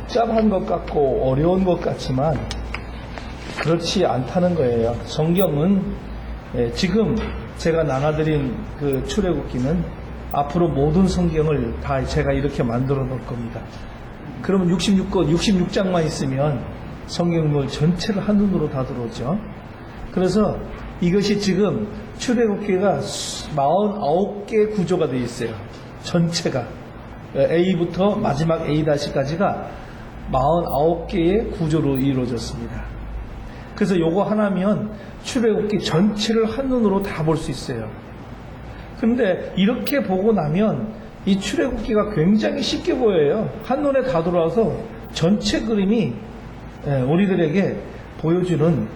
복잡한 것 같고 어려운 것 같지만 그렇지 않다는 거예요. 성경은 지금 제가 나눠드린 그 출애굽기는 앞으로 모든 성경을 다 제가 이렇게 만들어 놓을 겁니다. 그러면 66장만 있으면 성경물 전체를 한눈으로 다 들어오죠. 그래서 이것이 지금 출애굽기가 49개 구조가 되어 있어요. 전체가 A부터 마지막 A-까지가 49개의 구조로 이루어졌습니다. 그래서 요거 하나면 출애굽기 전체를 한눈으로 다 볼 수 있어요. 근데 이렇게 보고 나면 이 출애굽기가 굉장히 쉽게 보여요. 한눈에 다 들어와서 전체 그림이 우리들에게 보여주는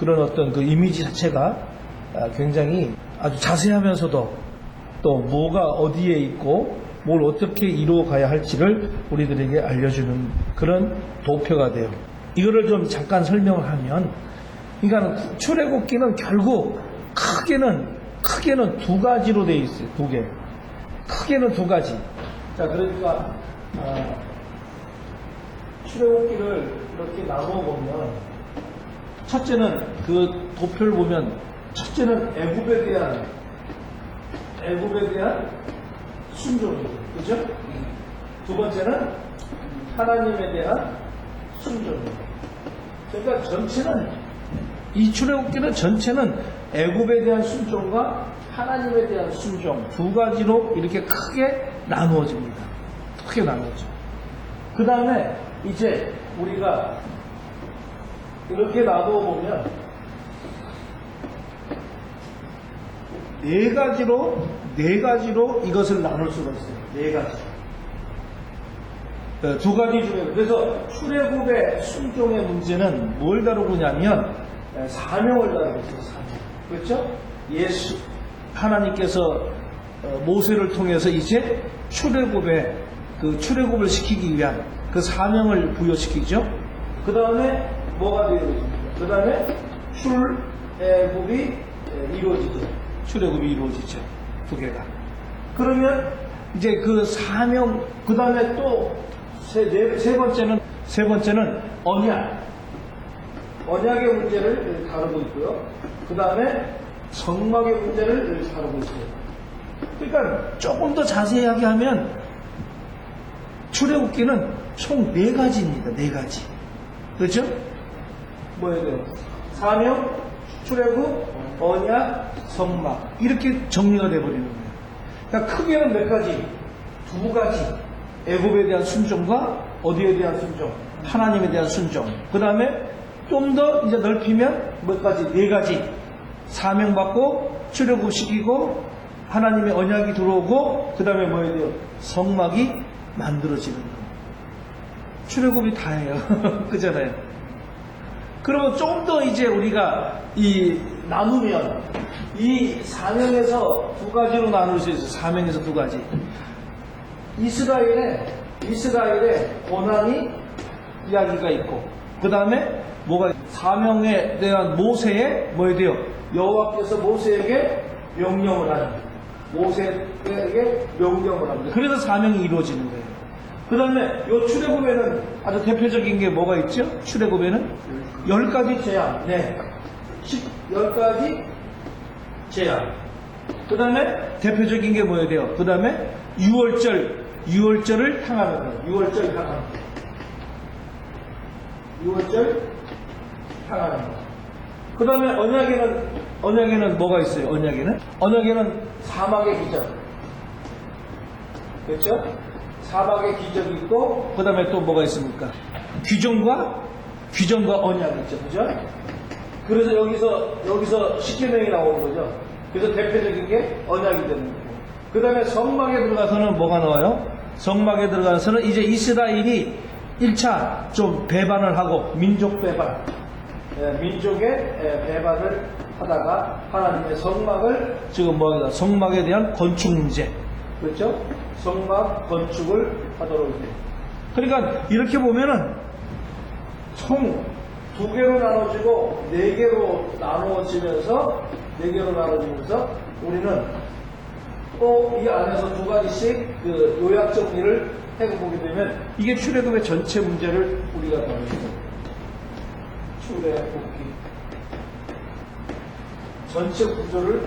그런 어떤 그 이미지 자체가 굉장히 아주 자세하면서도 또 뭐가 어디에 있고 뭘 어떻게 이루어가야 할지를 우리들에게 알려주는 그런 도표가 돼요. 이거를 좀 잠깐 설명을 하면, 그러니까 출애굽기는 결국 크게는 두 가지로 되어 있어요. 두 개. 크게는 두 가지. 자, 그러니까 출애굽기를 이렇게 나누어 보면, 첫째는 그 도표를 보면, 첫째는 애굽에 대한 순종이죠. 그죠? 두 번째는 하나님에 대한 순종이에요. 그러니까 이 출애굽기는 전체는 애굽에 대한 순종과 하나님에 대한 순종 두 가지로 이렇게 크게 나누어집니다. 크게 나누어져. 그 다음에 이제 우리가 이렇게 나누어 보면 네 가지로 이것을 나눌 수가 있어요. 네 가지. 두 가지 중에, 그래서 출애굽의 순종의 문제는 뭘 다루느냐면 사명을 다루고 있어요. 사명. 그렇죠? 하나님께서 모세를 통해서 이제 출애굽을 시키기 위한 그 사명을 부여시키죠. 그 다음에 뭐가 되어집니까? 그 다음에 출애굽이 이루어지죠. 두 개가. 그러면 이제 그 사명, 그 다음에 또 세 번째는 언약의 문제를 다루고 있고요. 그 다음에 성막의 문제를 다루고 있어요. 그러니까 조금 더 자세하게 하면 출애굽기는 총 네 가지입니다. 네 가지. 그렇죠? 뭐예요? 돼요? 사명, 출애굽, 언약, 성막 이렇게 정리가 되어버리는 거예요. 그러니까 크게는 몇 가지? 두 가지. 애굽에 대한 순종과 어디에 대한 순종? 하나님에 대한 순종. 그 다음에 좀 더 이제 넓히면 몇 가지? 네 가지. 사명받고 출애굽시키고 하나님의 언약이 들어오고 그 다음에 뭐예요? 돼요? 성막이 만들어지는 거. 출애굽이 다예요. 그잖아요. 그러면 좀 더 이제 우리가 나누면 이 사명에서 두 가지로 나눌 수 있어요. 사명에서 두 가지. 이스라엘의 고난이 이야기가 있고, 그 다음에 사명에 대한 모세의 뭐에 대요? 여호와께서 모세에게 명령을 합니다. 그래서 사명이 이루어지는 거예요. 그 다음에 요 출애굽에는 아주 대표적인 게 뭐가 있죠? 출애굽에는 10가지 재앙. 네. 10가지 재앙. 그 다음에 대표적인 게 뭐예요? 돼요? 그 다음에 6월절을 향하는 거예요. 6월절 향하는 거. 그 다음에 언약에는 뭐가 있어요? 언약에는 사막의 기적. 그렇죠? 사막의 기적이 있고, 그 다음에 또 뭐가 있습니까? 규정과 언약이 있죠. 그죠? 그래서 여기서 십계명이 나오는 거죠. 그래서 대표적인 게 언약이 되는 거고. 그 다음에 성막에 들어가서는 뭐가 나와요? 성막에 들어가서는 이제 이스라엘이 1차 좀 배반을 하고, 민족 배반. 민족의 배반을 하다가 하나님의 성막을 성막에 대한 건축 문제. 그렇죠? 성막 건축을 하도록 해요. 그러니까 이렇게 보면은 총 2개로 나눠지고 4개로 나누어지면서 우리는 또 이 안에서 2가지씩 그 요약 정리를 해서 보게 되면 이게 출애굽의 전체 문제를 우리가 다루죠. 출애굽기 전체 구조를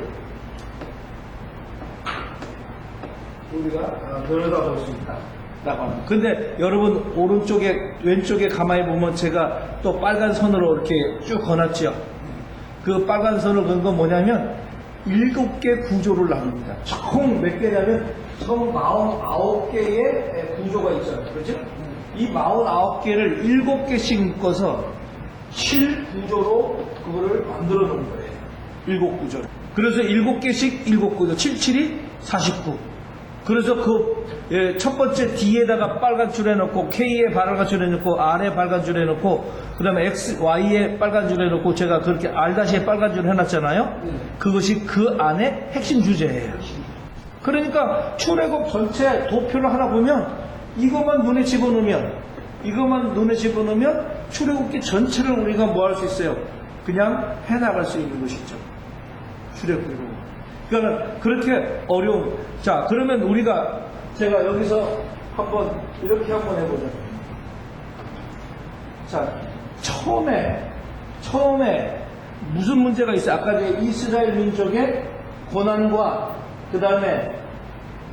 우리가 들여다볼 수 있다. 라고 합니다. 근데 여러분 오른쪽에 왼쪽에 가만히 보면 제가 또 빨간 선으로 이렇게 쭉 그어놨죠. 그 빨간 선을 그은 건 뭐냐면 7개 구조를 나눕니다. 총 몇 개냐면 총 49개의 구조가 있잖아요. 그렇죠? 이 49개를 7개씩 묶어서 7구조로 그거를 만들어 놓은 거예요. 7구조. 그래서 7개씩 7구조. 77이 49. 그래서 그 첫 번째 D에다가 빨간 줄 해놓고 K에 빨간 줄 해놓고 R에 빨간 줄 해놓고 그 다음에 X, Y에 빨간 줄 해놓고 제가 그렇게 R-에 빨간 줄 해놨잖아요. 그것이 그 안에 핵심 주제예요. 그러니까 출애굽 전체 도표를 하나 보면 이것만 눈에 집어넣으면 출애굽기 전체를 우리가 뭐 할 수 있어요? 그냥 해나갈 수 있는 것이죠. 출애굽기로. 그러니까 그렇게 어려운. 자, 그러면 제가 여기서 이렇게 한번 해보자. 자, 처음에 무슨 문제가 있어요? 아까 이스라엘 민족의 고난과 그 다음에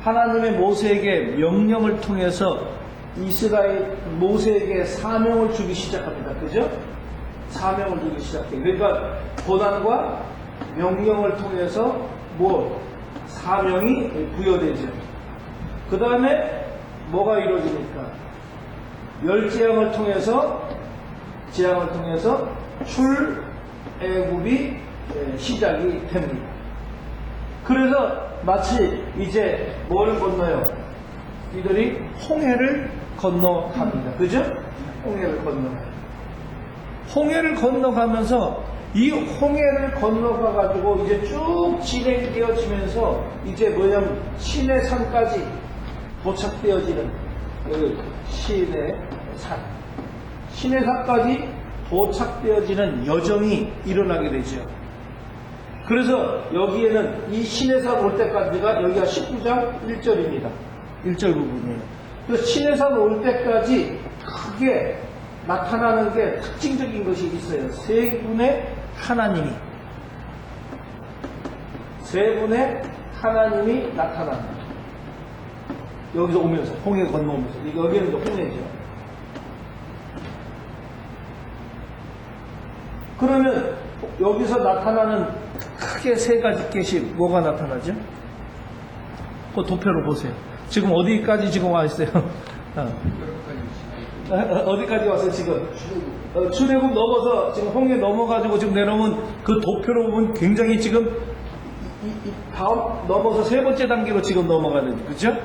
하나님의 모세에게 명령을 통해서 이스라엘 모세에게 사명을 주기 시작합니다. 그죠? 사명을 주기 시작해요. 그러니까 고난과 명령을 통해서 사명이 부여되죠. 그 다음에 뭐가 이루어지니까? 재앙을 통해서 출애굽이 시작이 됩니다. 그래서 마치 이제 뭐를 건너요? 이들이 홍해를 건너갑니다. 그죠? 홍해를 건너가요. 홍해를 건너가면서 이 홍해를 건너가가지고 이제 쭉 진행되어지면서 이제 뭐냐면 시내산까지 도착되어지는 시내산까지 도착되어지는 여정이 일어나게 되죠. 그래서 여기에는 이 시내산 올 때까지가 여기가 19장 1절입니다. 1절 부분이에요. 그래서 시내산 올 때까지 크게 나타나는 게 특징적인 것이 있어요. 세 분의 하나님이 나타납니다. 여기서 오면서 홍해 건너오면서 여기는 이제 홍해죠. 그러면 여기서 나타나는 크게 세 가지 겟이 뭐가 나타나죠? 그 도표로 보세요. 지금 어디까지 지금 와 있어요? 어디까지 왔어요 지금? 출애굽 넘어서 지금 홍해 넘어가지고 지금 내려오면 그 도표로 보면 굉장히 지금 다음 넘어서 세 번째 단계로 지금 넘어가는 그죠?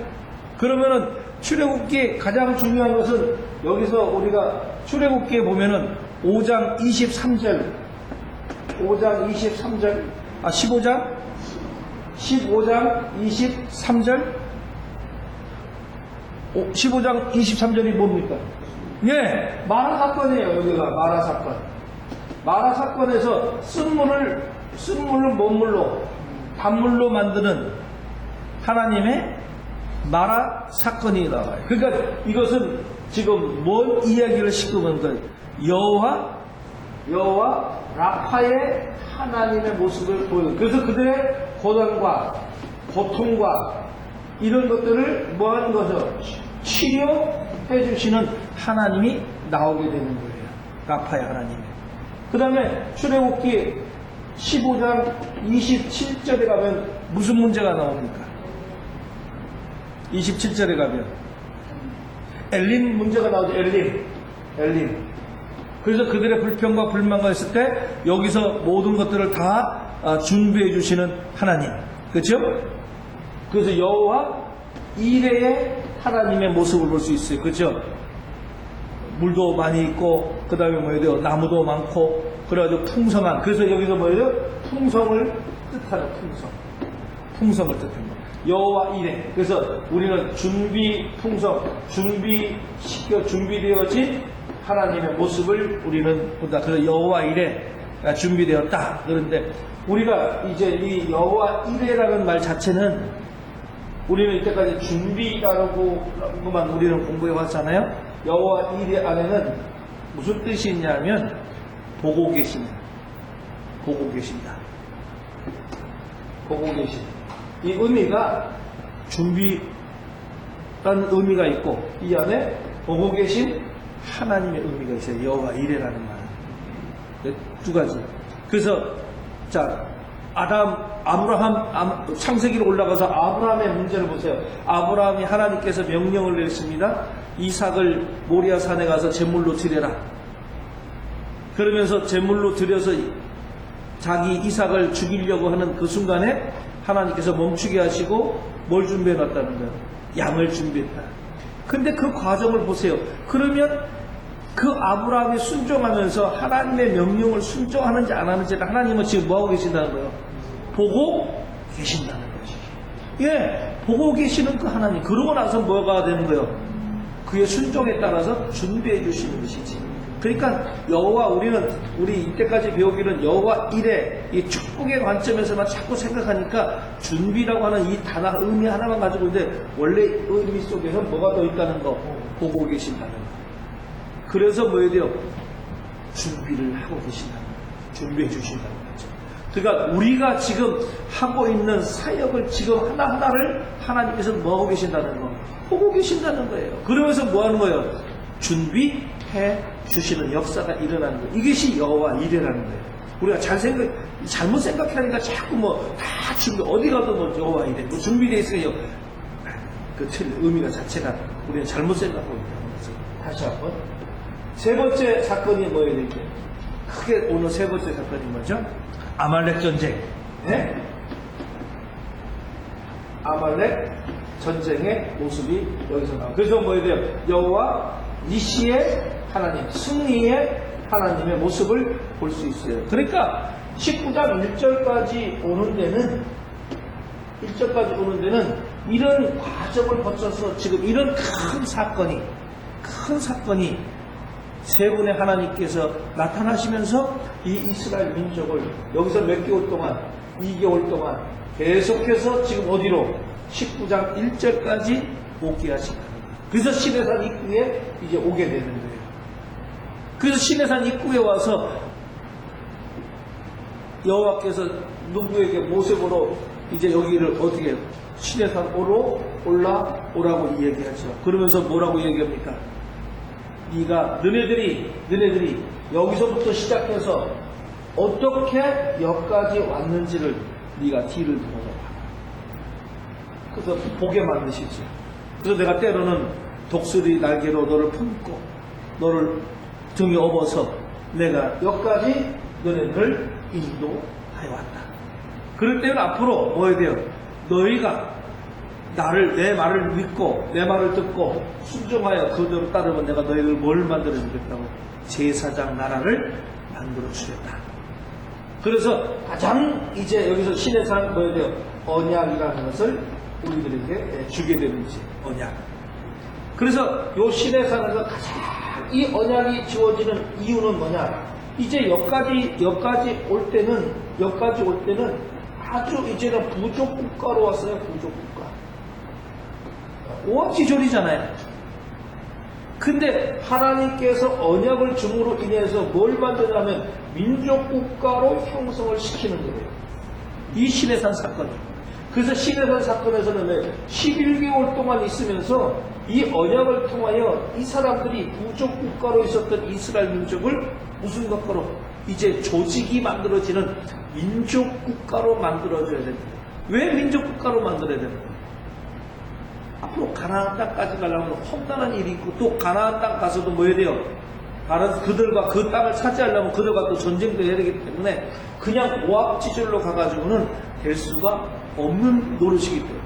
그러면은 출애굽기에 가장 중요한 것은 여기서 우리가 출애굽기에 보면은 5장 23절 15장 23절 15장 23절이 뭡니까? 예, 마라 사건이에요. 여기가 마라 사건. 마라 사건에서 쓴물을 뭔물로? 단물로 만드는 하나님의 마라 사건이 나와요. 그러니까 이것은 지금 뭔 이야기를 싣고는 거예요? 여호와 라파의 하나님의 모습을 보여요. 그래서 그들의 고난과 고통과 이런 것들을 뭐 하는 거죠? 치료해 주시는 하나님이 나오게 되는 거예요. 라파의 하나님이. 그 다음에 출애굽기 15장 27절에 가면 무슨 문제가 나옵니까? 27절에 가면 엘림 문제가 나오죠. 엘림. 그래서 그들의 불평과 불만과 있을 때 여기서 모든 것들을 다 준비해 주시는 하나님. 그렇죠? 그래서 여호와 이레의 하나님의 모습을 볼 수 있어요. 그렇죠? 물도 많이 있고 그 다음에 뭐예요? 나무도 많고 그래가지고 풍성한. 그래서 여기서 뭐예요? 풍성을 뜻하는 풍성을 뜻하는 거. 여호와 이레. 그래서 우리는 준비되어진 하나님의 모습을 우리는 본다. 그래서 여호와 이레가 준비되었다. 그런데 우리가 이제 이 여호와 이레라는 말 자체는 우리는 이때까지 준비라고만 우리는 공부해 왔잖아요. 여호와 이레 안에는 무슨 뜻이 있냐면 보고 계시는, 보고 계신다. 보고 계신. 이 의미가 준비라는 의미가 있고 이 안에 보고 계신 하나님의 의미가 있어요. 여호와 이레라는 말은. 두 가지. 그래서 자 아브라함 창세기로 올라가서 아브라함의 문제를 보세요. 아브라함이 하나님께서 명령을 내렸습니다. 이삭을 모리아 산에 가서 제물로 드려라. 그러면서 제물로 드려서 자기 이삭을 죽이려고 하는 그 순간에 하나님께서 멈추게 하시고 뭘 준비해 놨다는 거예요? 양을 준비했다. 근데 그 과정을 보세요. 그러면 그 아브라함이 순종하면서 하나님의 명령을 순종하는지 안 하는지를 하나님은 지금 뭐하고 계신다는 거예요? 보고 계신다는 거지. 예, 보고 계시는 그 하나님. 그러고 나서 뭐가 되는 거예요? 그의 순종에 따라서 준비해 주시는 것이지. 그러니까 여호와 우리 이때까지 배우기는 여호와 이레 이 축복의 관점에서만 자꾸 생각하니까 준비라고 하는 이 단어 의미 하나만 가지고 있는데 원래 의미 속에서 뭐가 더 있다는 거 보고 계신다는 거. 그래서 뭐해야 돼요? 준비를 하고 계신다는 거. 준비해 주신다는 거죠. 그러니까 우리가 지금 하고 있는 사역을 지금 하나하나를 하나님께서 뭐 하고 계신다는 거 보고 계신다는 거예요. 그러면서 뭐 하는 거예요? 준비해 주시는 역사가 일어나는 거예요. 이것이 여호와 이레라는 거예요. 우리가 잘못 생각하니까 자꾸 뭐 다 준비, 어디 가도 뭐 여호와 이레, 뭐 준비되어 있으니까 그 의미가 자체가 우리는 잘못 생각하고 있다는 거죠. 다시 한번. 세 번째 사건이 뭐예요? 이렇게 크게 오늘 세 번째 사건이 뭐죠? 아말렉 전쟁. 네? 아말렉 전쟁의 모습이 여기서 나와요. 그래서 뭐예요? 돼요? 여호와 니시의 하나님, 승리의 하나님의 모습을 볼 수 있어요. 그러니까 19장 1절까지 오는 데는 이런 과정을 거쳐서 지금 이런 큰 사건이 세 분의 하나님께서 나타나시면서 이 이스라엘 민족을 여기서 몇 개월 동안 2개월 동안 계속해서 지금 어디로 19장 1절까지 오게 하신다는 거예요. 그래서 시내산 입구에 이제 오게 되는 거예요. 그래서 시내산 입구에 와서 여호와께서 누구에게 모세보로 이제 여기를 어떻게 시내산으로 올라오라고 얘기하죠. 그러면서 뭐라고 얘기합니까? 너네들이 여기서부터 시작해서 어떻게 여기까지 왔는지를 네가 뒤를 돌아봐. 그래서 보게 만드시지. 그래서 내가 때로는 독수리 날개로 너를 품고 너를 등에 업어서 내가 여기까지 너네들을 인도하여 왔다. 그럴 때는 앞으로 뭐 해야 돼요? 너희가 내 말을 믿고 내 말을 듣고 순종하여 그대로 따르면 내가 너희를 뭘 만들어 주겠다고? 제사장 나라를 만들어 주겠다. 그래서 가장 이제 여기서 시내산 뭐야 돼요? 언약이라는 것을 우리들에게 주게 되는지 언약. 그래서 요 시내산에서 가장 이 언약이 지워지는 이유는 뭐냐? 이제 여기까지 올 때는 아주 이제는 부족 국가로 왔어요. 부족 국가. 오합지졸이잖아요. 근데 하나님께서 언약을 줌으로 인해서 뭘 만드냐면 민족국가로 형성을 시키는 거예요. 이 시내산 사건이. 그래서 시내산 사건에서는 11개월 동안 있으면서 이 언약을 통하여 이 사람들이 부족국가로 있었던 이스라엘 민족을 무슨 국가로? 이제 조직이 만들어지는 민족국가로 만들어줘야 됩니다. 왜 민족국가로 만들어야 됩니까? 앞으로 가나안 땅까지 가려면 험난한 일이 있고 또 가나안 땅 가서도 뭐 해야 돼요? 그들과 그 땅을 차지하려면 그들과 또 전쟁도 해야 되기 때문에 그냥 오합지졸로 가가지고는 될 수가 없는 노릇이기 때문에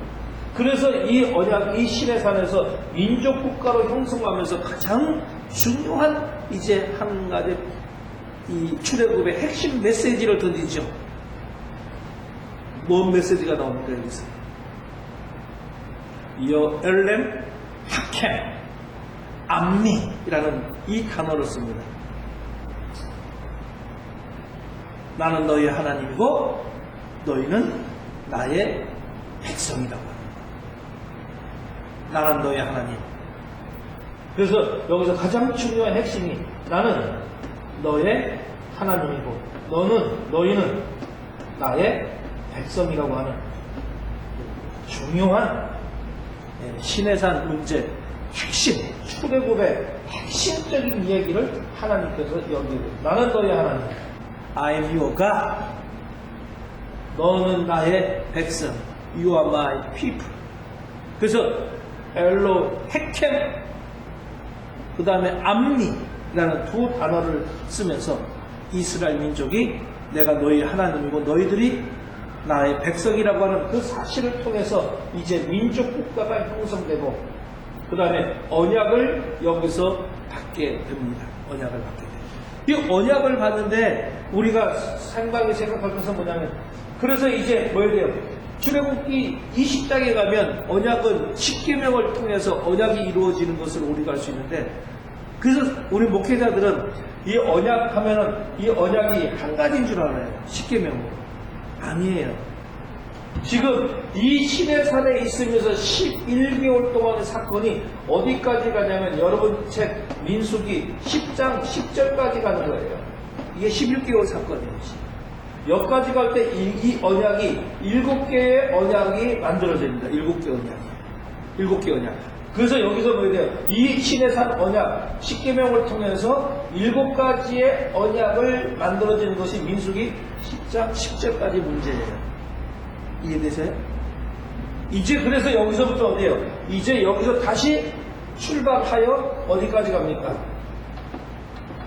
그래서 이 언약, 이 시내산에서 민족국가로 형성하면서 가장 중요한 이제 한 가지 이 출애굽의 핵심 메시지를 던지죠. 뭔 메시지가 나옵니까 여기서? 여엘렘 하켐 암미라는 이 단어를 씁니다. 나는 너희의 하나님이고 너희는 나의 백성이라고 합니다. 나는 너의 하나님. 그래서 여기서 가장 중요한 핵심이 나는 너의 하나님이고 너희는 나의 백성이라고 하는 중요한 시내산 문제 핵심, 출애굽의 핵심적인 이야기를 하나님께서 여기고 나는 너의 하나님 I am your God. 너는 나의 백성 You are my people. 그래서 엘로 헤켐 그 다음에 암미라는 두 단어를 쓰면서 이스라엘 민족이 내가 너희 하나님이고 너희들이 나의 백성이라고 하는 그 사실을 통해서 이제 민족 국가가 형성되고 그 다음에 언약을 여기서 받게 됩니다. 언약을 받게 됩니다. 이 언약을 받는데 우리가 상당히 생각할 것은 뭐냐면 그래서 이제 뭐예요? 출애굽기 20장에 가면 언약은 10계명을 통해서 언약이 이루어지는 것을 우리가 알 수 있는데 그래서 우리 목회자들은 이 언약 하면은 이 언약이 한 가지인 줄 알아요. 10계명으로. 아니에요. 지금 이 시내산에 있으면서 11개월 동안의 사건이 어디까지 가냐면 여러분 책 민수기 10장 10절까지 가는 거예요. 이게 11개월 사건이에요. 여기까지 갈 때 이 언약이 7개의 언약이 만들어집니다. 7개 언약이. 7개 언약. 그래서 여기서 뭐야 돼요? 이 시내산 언약 10계명을 통해서 7가지의 언약을 만들어지는 것이 민수기 10장 10절까지 문제예요. 이해되세요? 이제 그래서 여기서부터 어디에요? 이제 여기서 다시 출발하여 어디까지 갑니까?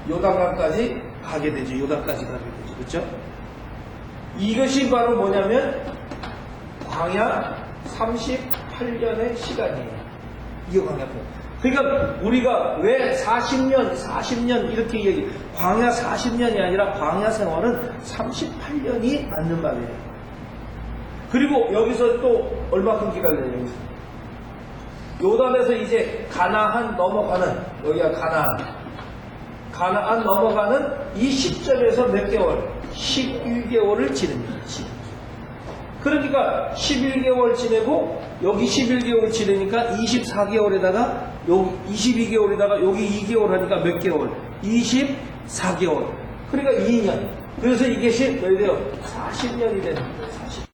요단강까지 가게 되죠. 요단까지 가게 되죠. 그렇죠? 이것이 바로 뭐냐면 광야 38년의 시간이에요. 이게 광야편. 그러니까 우리가 왜 40년 이렇게 얘기 광야 40년이 아니라 광야 생활은 38년이 맞는 말이에요. 그리고 여기서 또 얼마큼 기다려요. 여기서 요단에서 이제 가나안 넘어가는 여기가 가나안 넘어가는 이 시점에서 몇 개월? 11개월을 지냅니다. 그러니까 11개월 지내고 여기 11개월 지내니까 24개월에다가 여기 22개월에다가 여기 2개월 하니까 몇 개월? 24개월. 그러니까 2년. 그래서 이것이 몇 돼요? 40년이 되는 거예요. 40년.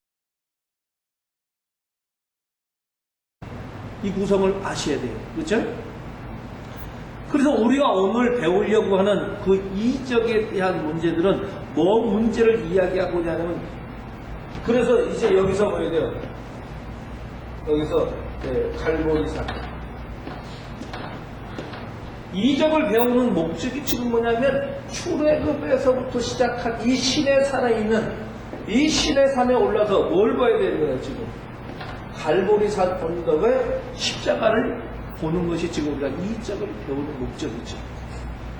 이 구성을 아셔야 돼요. 그렇죠? 그래서 우리가 오늘 배우려고 하는 그 이적에 대한 문제들은 뭐 문제를 이야기하고자 하냐면 그래서 이제 여기서 뭐야 돼요? 여기서 갈보리산 이적을 배우는 목적이 지금 뭐냐면 출애굽에서부터 시작한 이 시내산에 있는 이 시내산에 올라서 뭘 봐야 되는 거예요 지금? 갈보리산 언덕의 십자가를 보는 것이 지금 우리가 이적을 배우는 목적이죠.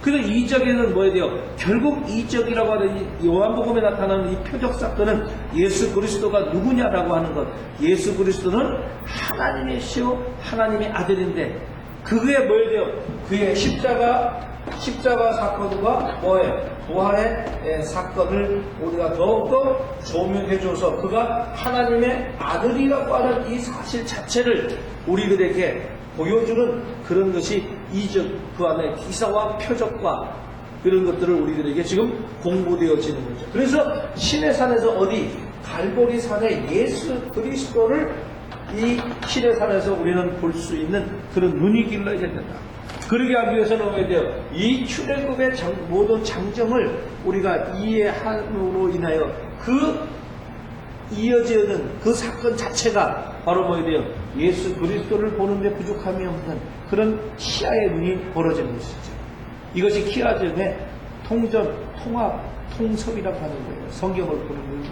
그래서 이적에는 뭐야 돼요? 결국 이적이라고 하는 이 요한복음에 나타나는 이 표적 사건은 예수 그리스도가 누구냐라고 하는 것. 예수 그리스도는 하나님의 시요 하나님의 아들인데 그게 뭐야 돼요? 그의 십자가 사건과 뭐예요? 부활의 사건을 우리가 더욱더 조명해줘서 그가 하나님의 아들이라고 하는 이 사실 자체를 우리들에게 보여주는 그런 것이 이적 그 안에 기사와 표적과 그런 것들을 우리들에게 지금 공부되어지는 거죠. 그래서 시내산에서 어디 갈보리산에 예수 그리스도를 이 시내산에서 우리는 볼 수 있는 그런 눈이 길러야 된다. 그러게 하기 위해서는 어떻게 돼요? 이 출애굽의 모든 장정을 우리가 이해함으로 인하여 그 이어지는 그 사건 자체가 바로 뭐야 돼요? 예수 그리스도를 보는데 부족함이 없는 그런 시야의 눈이 벌어지는 것이죠. 이것이 키아즘의 통전, 통합, 통섭이라고 하는 거예요. 성경을 보는 거예요.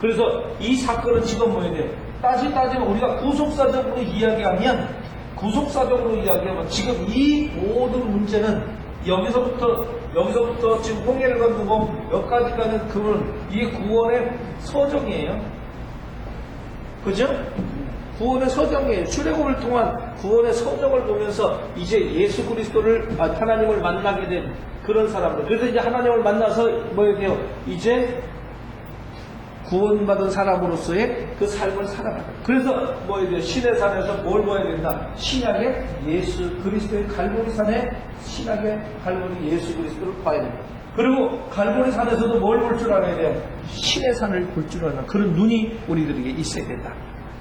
그래서 이 사건은 지금 뭐야 돼요? 따지면 우리가 구속사적으로 이야기하면 지금 이 모든 문제는 여기서부터 지금 홍해를 건너고 여기까지 가는 이 구원의 서정이에요. 그죠? 구원의 서정이에요. 출애굽을 통한 구원의 서정을 보면서 이제 예수 그리스도를 하나님을 만나게 된 그런 사람들. 그래서 이제 하나님을 만나서 뭐예요? 이제 구원받은 사람으로서의 그 삶을 살아가는 거예요. 그래서 뭐 이제 신의 산에서 뭘 보아야 된다? 신약의 예수 그리스도의 갈보리 산에 신약의 갈보리 예수 그리스도를 봐야 된다. 그리고 갈보리 산에서도 뭘 볼 줄 알아야 돼요? 신의 산을 볼 줄 아는 그런 눈이 우리들에게 있어야 된다.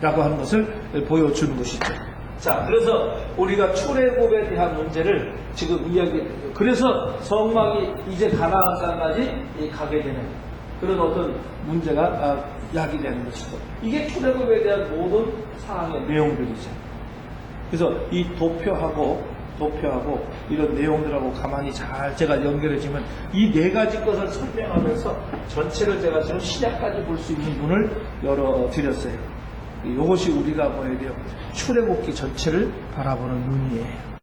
라고 하는 것을 보여주는 것이죠. 자, 그래서 우리가 출애굽에 대한 문제를 지금 이야기했죠. 그래서 성막이 이제 가나안 땅까지 가게 되는 그런 어떤 문제가 야기되는 것이죠. 이게 출애굽에 대한 모든 사항의 내용들이죠. 그래서 이 도표하고 이런 내용들하고 가만히 잘 제가 연결해주면 이 네 가지 것을 설명하면서 전체를 제가 지금 시작까지 볼 수 있는 눈을 열어드렸어요. 이것이 우리가 뭐야 돼요? 출애굽기 전체를 바라보는 눈이에요.